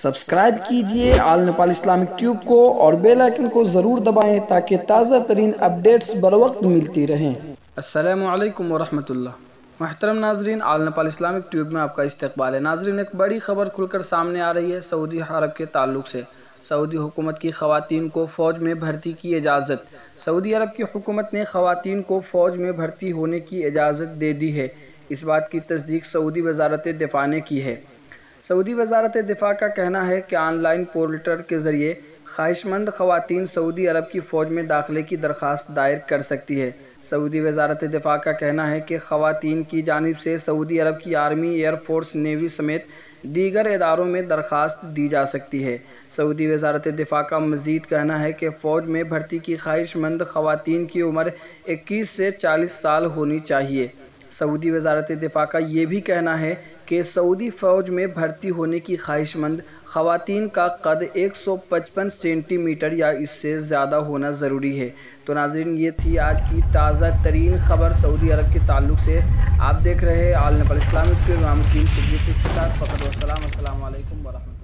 Subscribe کیجئے آل Nepal Islamic tube کو اور بیل آئیکن کو ضرور دبائیں تاکہ تازہ ترین اپڈیٹس بروقت ملتی رہیں۔ السلام علیکم ورحمۃ اللہ۔ محترم ناظرین، آل نیپال اسلامک ٹیوب میں آپ کا استقبال ہے۔ ناظرین، ایک بڑی خبر کھل کر سامنے آ رہی ہے سعودی عرب کے تعلق سے۔ سعودی حکومت کی خواتین کو فوج میں بھرتی کی اجازت۔ سعودی عرب کی حکومت نے خواتین کو فوج میں بھرتی ہونے کی اجازت دے دی ہے۔ اس بات کی تصدیق سعودی وزارت دفاع نے کی ہے۔ سعودی وزارت دفاع کا کہنا ہے کہ آن لائن پورٹل کے ذریعے خواہش مند خواتین سعودی عرب کی فوج میں داخلے کی درخواست دائر کر سکتی ہے۔ سعودی وزارت دفاع کا کہنا ہے کہ خواتین کی جانب سے سعودی عرب کی آرمی، ایئر فورس، نیوی سمیت دیگر اداروں میں درخواست دی جا سکتی ہے۔ سعودی وزارت دفاع کا مزید کہنا ہے کہ فوج میں بھرتی کی خواہش مند خواتین کی عمر 21 سے 40 سال ہونی چاہیے۔ سعودی وزارت دفاع کا یہ بھی کہنا ہے کہ سعودی فوج میں بھرتی ہونے کی خواہش مند خواتین کا قد 155 سینٹی میٹر یا اس سے زیادہ ہونا ضروری ہے۔ تو ناظرین، یہ تھی آج کی تازہ ترین خبر سعودی عرب کے تعلق سے۔ آپ دیکھ رہے ہیں آل نیپال اسلامک ٹیوب، کے ساتھ فقط والسلام، السلام علیکم ورحمۃ اللہ۔